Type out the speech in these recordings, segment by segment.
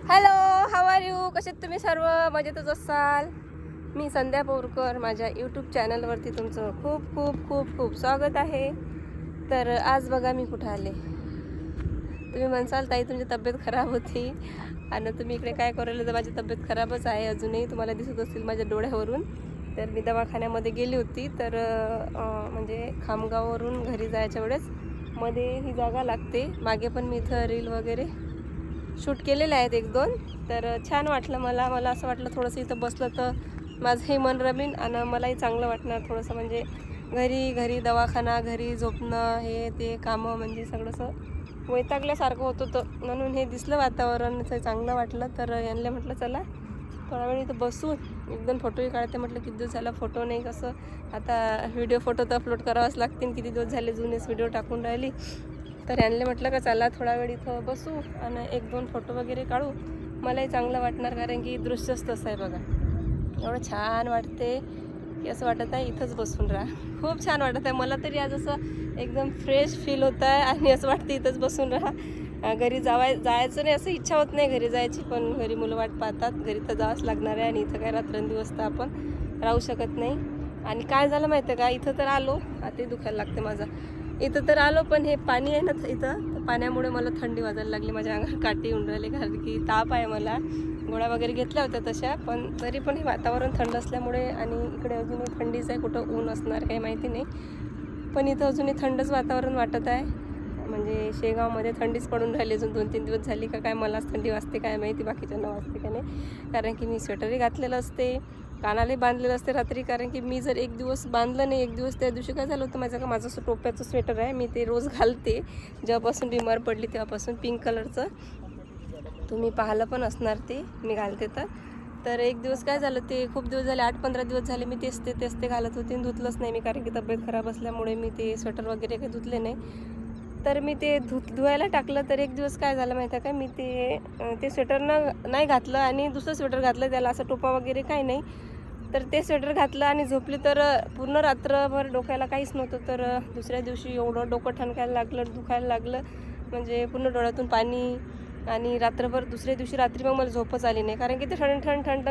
Hello, how are you? कसे तुम्ही सर्व? मजेतच असाल. मी संध्या पोरकर. माझ्या यूट्यूब चॅनलवरती तुमचं खूप खूप खूप खूप स्वागत आहे. तर आज बघा मी कुठं आले. तुम्ही म्हणसाल ताई तुमची तब्येत खराब होती आणि तुम्ही इकडे काय करायला, तर माझी तब्येत खराबच आहे अजूनही, तुम्हाला दिसत असेल माझ्या डोळ्यावरून. तर मी दवाखान्यामध्ये गेली होती. तर म्हणजे खामगाववरून घरी जायच्या वेळेस मध्ये ही जागा लागते. मागे पण मी इथं रील वगैरे शूट केलेले आहेत 1-2. तर छान वाटलं मला असं वाटलं थोडंसं इथं बसलं तर माझंही मन रमीन आणि मलाही चांगलं वाटणार थोडंसं. म्हणजे घरी दवाखाना, घरी झोपणं, हे ते कामं, म्हणजे सगळंसं वैतागल्यासारखं होत होतं. म्हणून हे दिसलं वातावरण चांगलं वाटलं. तर यांना म्हटलं चला थोडा वेळ इथं बसू, 1-2 फोटोही काढते. म्हटलं किती दिवस झाला फोटो नाही, कसं आता व्हिडिओ फोटो तर अपलोड करावाच लागतील. किती दिवस झाले जुनेच व्हिडिओ टाकून राहिली. तर यांनी म्हटलं का चला थोडा वेळ इथं बसू आणि 1-2 फोटो वगैरे काढू. मलाही चांगलं वाटणार, कारण की दृश्यच तसं आहे बघा. एवढं छान वाटते की असं वाटत आहे इथंच बसून राहा. खूप छान वाटत आहे मला तरी. आज असं एकदम फ्रेश फील होत आहे आणि असं वाटतं इथंच बसून राहा. घरी जायचं नाही असं इच्छा होत नाही घरी जायची, पण घरी मुलं वाट पाहतात. घरी तर जावंच लागणार आहे आणि इथं काय रात्रंदिवस तर आपण राहू शकत नाही. आणि काय झालं माहिती आहे का, इथं तर आलो, आता दुखायला लागते माझा. इथं तर आलो, पण हे पाणी आहे ना इथं, तर पाण्यामुळे मला थंडी वाजायला लागली. माझ्या अंगावर काठी येऊन राहिली, कारण की ताप आहे मला. गोळ्या वगैरे घेतल्या होत्या तशा, पण तरी पण हे वातावरण थंड असल्यामुळे, आणि इकडे अजूनही थंडीच आहे. कुठं ऊन असणार काही माहिती नाही, पण इथं अजूनही थंडच वातावरण वाटत आहे. म्हणजे शेगावमध्ये थंडीच पडून राहिली अजून 2-3 दिवस झाली का काय. मलाच थंडी वाजते काय माहिती, बाकीच्यांना वाजते का नाही, कारण की मी स्वेटरही घातलेलं असते, कानालाही बांधलेलं असते रात्री. कारण की मी जर 1 दिवस बांधलं नाही, 1 दिवस, त्या दिवशी काय झालं होतं माझं असं टोप्याचं स्वेटर आहे, मी ते रोज घालते जेव्हापासून बिमार पडली तेव्हापासून. पिंक कलरचं, तुम्ही पाहिलं पण असणार ते मी घालते. तर 1 दिवस काय झालं, ते खूप दिवस झाले, 8-15 दिवस झाले मी तेच ते घालत होते, धुतलंच नाही मी, कारण की तब्येत खराब असल्यामुळे मी ते स्वेटर वगैरे काही धुतले नाही. तर मी ते धुवायला टाकलं. तर 1 दिवस काय झालं माहिती आहे का, मी ते स्वेटर नाही घातलं आणि दुसरं स्वेटर घातलं, त्याला असं टोपा वगैरे काही नाही. तर ते स्वेटर घातलं आणि झोपली. तर पूर्ण रात्रभर डोक्याला काहीच नव्हतं. तर दुसऱ्या दिवशी एवढं डोकं ठणकायला लागलं, दुखायला लागलं, म्हणजे पूर्ण डोळ्यातून पाणी. आणि रात्रभर, दुसऱ्या दिवशी रात्री मग मला झोपच आली नाही, कारण की ते ठण करत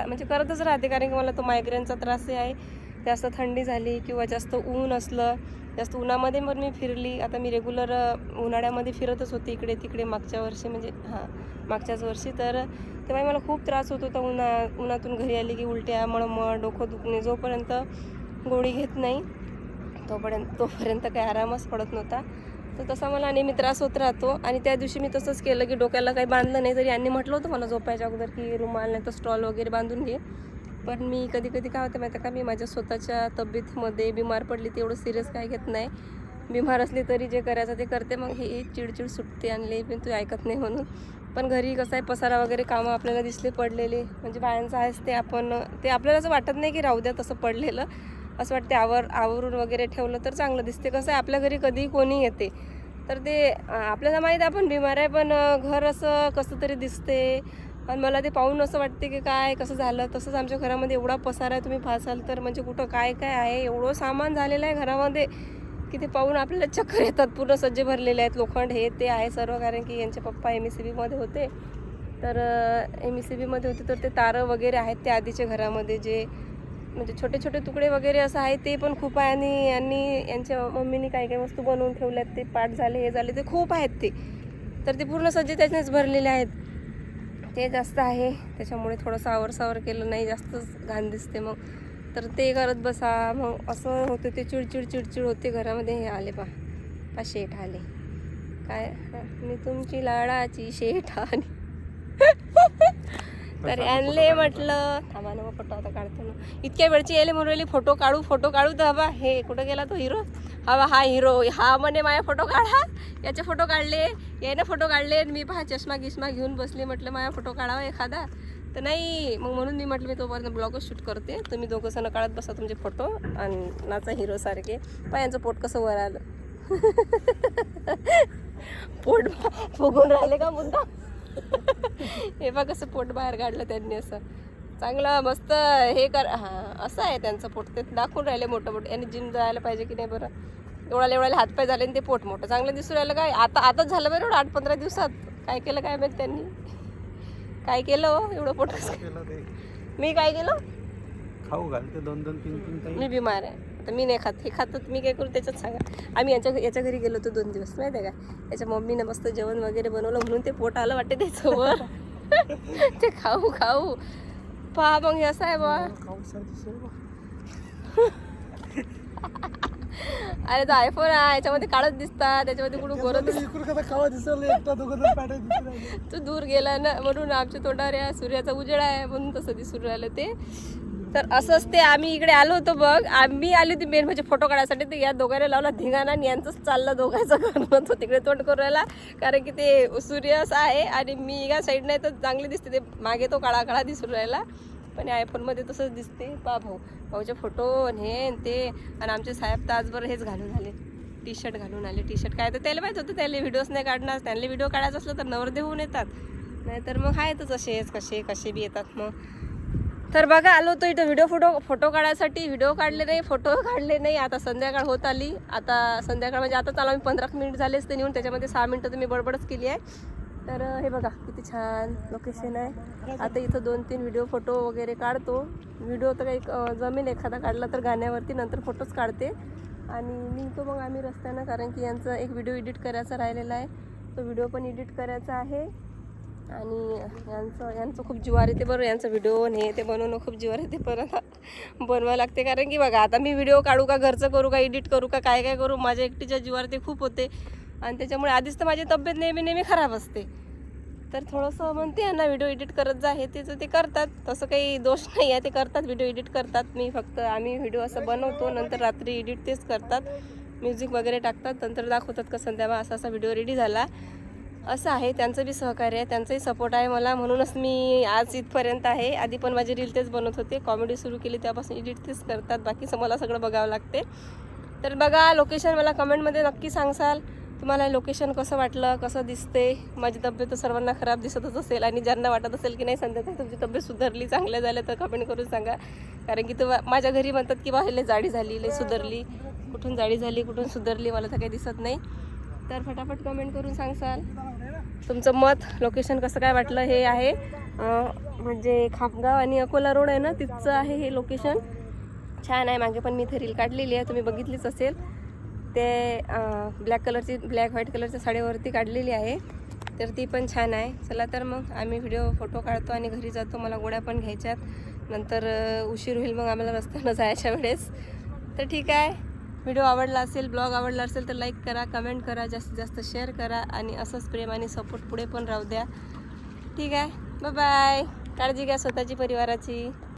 म्हणजे करतच राहते. कारण की मला तो मायग्रेनचा त्रासही आहे. जास्त थंडी झाली किंवा जास्त ऊन असलं, जास्त उन्हामध्ये मग मी फिरली. आता मी रेग्युलर उन्हाळ्यामध्ये फिरतच होते इकडे तिकडे मागच्या वर्षी, म्हणजे मागच्याच वर्षी. तर तेव्हा मला खूप त्रास होत होता. उन्हातून घरी आली की उलट्या, मळमळ, डोकं दुखणे. जोपर्यंत गोळी घेत नाही तोपर्यंत काही आरामच पडत नव्हता. तर तसा मला नेहमी त्रास होत राहतो. आणि त्या दिवशी मी तसंच केलं की डोक्याला काही बांधलं नाही. तरी यांनी म्हटलं होतं मला झोपायच्या अगोदर की रुमाल नाही तर स्टॉल वगैरे बांधून घे. पण मी कधी काय होतं माहिती का, मी माझ्या स्वतःच्या तब्येतीमध्ये बिमार पडली ते एवढं सिरियस काय घेत नाही. बिमार असली तरी जे करायचं ते करते. मग हे चिडचिड सुटते आणले, पण तू ऐकत नाही म्हणून. पण घरी कसं आहे, पसारा वगैरे कामं आपल्याला दिसले पडलेले, म्हणजे बायांचं आहेच ते. ते आपल्याला असं वाटत नाही की राहू द्या तसं पडलेलं, असं वाटते आवरून वगैरे ठेवलं तर चांगलं दिसते. कसं आहे, आपल्या घरी कधीही कोणी येते, तर ते आपल्याला माहीत आपण बिमार आहे, पण घर असं कसं तरी दिसते. आणि मला ते पाहून असं वाटते की काय कसं झालं. तसंच आमच्या घरामध्ये एवढा पसारा आहे, तुम्ही पाहाल तर, म्हणजे कुठं काय आहे, एवढं सामान झालेलं आहे घरामध्ये की ते पाहून आपल्याला चक्कर येतात. पूर्ण सज्जे भरलेले आहेत, लोखंड हे ते आहे सर्व. कारण की यांचे पप्पा MECBमध्ये होते. तर MECBमध्ये होते, तर ते तारं वगैरे आहेत ते आधीच्या घरामध्ये, जे म्हणजे छोटे तुकडे वगैरे असं आहे, ते पण खूप आहे. आणि यांच्या मम्मीने काही वस्तू बनवून ठेवल्यात, ते पाठ झाले, हे झाले, ते खूप आहेत ते. तर ते पूर्ण सज्जे त्याच्यानेच भरलेले आहेत. ते जास्त आहे, त्याच्यामुळे थोडंसं आवरसावर केलं नाही, जास्तच घाण दिसते मग. तर ते करत बसा, मग असं होतं, ते चिडचिड होते घरामध्ये. हे आले पा शेठ आले काय, मी तुमची लाडाची शेठ आली. तर आणले, म्हटलं थांबा ना, मग फोटो आता काढतो ना. इतक्या वेळची यायला म्हणून फोटो काढू तर हवा. हे कुठं गेला तो हिरो, हा हिरो, हा म्हणे माझ्या फोटो काढा. याचे फोटो काढले, याने फोटो काढले, मी पहा चष्मा घेऊन बसले. म्हटलं माझ्या फोटो काढावा एखादा, तर नाही. मग म्हणून मी म्हटलं मी तोपर्यंत ब्लॉगच शूट करते, तुम्ही दोघं सण काढत बसा तुमचे फोटो आणि नाचा हिरो सारखे. पहा यांचं पोट कसं वर आलं. पोट फुगून राहिले का मुद्दा. हे बघ कसं पोट बाहेर काढलं त्यांनी, असं चांगलं मस्त हे कर. असं आहे त्यांचं पोट, ते दाखवून राहिले मोठं. यांनी जिम जायला पाहिजे की नाही बरं. एवढ्याला हातपाय झाले आणि ते पोट मोठं चांगलं दिसून राहिलं. काय आताच झालं बरं एवढं 8-15 दिवसात. काय केलं काय माहिती त्यांनी. काय केलं हो एवढं पोट मी काय केलं खाऊ घालते 2-2 3-3 मी बिमार आहे आता मी नाही खात हे खातात मी काय करू त्याच्यात सांगा आम्ही याच्या घरी गेलो होतो 2 दिवस माहिती आहे का याच्या मम्मीनं मस्त जेवण वगैरे बनवलं म्हणून ते पोट आलं वाटते त्याचं वर ते खाऊ पहा मग हे असं आहे बा अरे तो आयफोन आहे याच्यामध्ये काळच दिसतात त्याच्यामध्ये कुठं गोरं तू दूर गेला ना म्हणून आमच्या तोंडावर या सूर्याचा उजेड आहे म्हणून तसं दिसून राहिलं ते तर असंच ते आम्ही इकडे आलो होतो बघ आम्ही आली होती मेन म्हणजे फोटो काढायसाठी तर या दोघांना लावला धिंगाणा आणि यांचंच चाललं दोघांचं करणं तो तिकडे तोंड करून राहिला कारण की ते सूर्य असं आहे आणि मी या साईड नाही तर चांगले दिसते ते मागे तो काळा दिसून राहिला पण आयफोनमध्ये तसंच दिसते भाऊचे फोटो आणि हे आणि ते आणि आमचे साहेब तर आजवर हेच घालून आले टी शर्ट घालून आले टी शर्ट काय तर त्याला माहीत होतं त्याला व्हिडिओज नाही काढणार त्यांना व्हिडिओ काढायचं असलं तर नवरदेव होऊन येतात नाहीतर मग आहेतच असेच कसे बी येतात मग तर बघा आलो तो इथं फोटो काढायसाठी व्हिडिओ काढले नाही फोटो काढले नाही आता संध्याकाळ होत आली आता संध्याकाळ म्हणजे आता चालू आम्ही 15 मिनिट झालेच ते नेऊन त्याच्यामध्ये 6 मिनिटं तर मी बडबडच केली आहे तर हे बघा किती छान लोकेशन आहे आता इथं 2-3 व्हिडिओ फोटो वगैरे काढतो व्हिडिओ तर काही जमेल एखादा काढला तर गाण्यावरती नंतर फोटोच काढते आणि निघतो मग आम्ही रस्त्यानं कारण की यांचा एक व्हिडिओ एडिट करायचा राहिलेला आहे तो व्हिडिओ पण एडिट करायचा आहे आणि यांचं खूप जीवार येते बरं यांचं व्हिडिओ हे ते बनवणं खूप जीवार येते परत बनवावं लागते कारण की बघा आता मी व्हिडिओ काढू का घरचं करू का एडिट करू का काय करू माझ्या एकटीच्या जीवार ते खूप होते आणि त्याच्यामुळे आधीच तर माझी तब्येत नेहमी खराब असते तर थोडंसं म्हणते यांना व्हिडिओ एडिट करत जा हे ते करतात तसं काही दोष नाही आहे ते करतात व्हिडिओ एडिट करतात मी फक्त आम्ही व्हिडिओ असं बनवतो नंतर रात्री एडिट तेच करतात म्युझिक वगैरे टाकतात नंतर दाखवतात का संध्याकाळ असा व्हिडिओ रेडी झाला असं आहे त्यांचं बी सहकार्य आहे त्यांचाही सपोर्ट आहे मला म्हणूनच मी आज इथपर्यंत आहे आधी पण माझी रील तेच बनवत होते कॉमेडी सुरू केली त्यापासून एडिट तेच करतात बाकीचं मला सगळं बघावं लागते तर बघा लोकेशन मला कमेंटमध्ये नक्की सांगसाल तुम्हाला लोकेशन कसं वाटलं कसं दिसते माझी तब्येत सर्वांना खराब दिसतच असेल आणि ज्यांना वाटत असेल की नाही संध्याकाळी तुमची तब्येत सुधारली चांगल्या झाल्या तर कमेंट करून सांगा कारण की माझ्या घरी म्हणतात की बा लय जाडी झाली लय सुधारली कुठून जाडी झाली कुठून सुधारली मला तर काही दिसत नाही तर फटाफट कमेंट करून सांगसाल तुमचं मत लोकेशन कसं काय वाटलं हे आहे म्हणजे खामगाव आणि अकोला रोड आहे ना तिथचं आहे हे लोकेशन छान आहे मागे पण मी इथे रील काढलेली आहे तुम्ही बघितलीच असेल ते ब्लॅक व्हाईट कलरच्या साडीवरती काढलेली आहे तर ती पण छान आहे चला तर मग आम्ही फोटो काढतो आणि घरी जातो मला गोळ्या पण घ्यायच्यात नंतर उशीर होईल मग आम्हाला रस्त्यानं जायच्या वेळेस तर ठीक आहे व्हिडिओ आवडला असेल ब्लॉग आवडला असेल तर लाईक करा कमेंट करा जास्तीत जास्त शेअर करा आणि असंच प्रेम आणि सपोर्ट पुढे पण राहू द्या ठीक आहे बाय बाय काळजी घ्या स्वतःची परिवाराची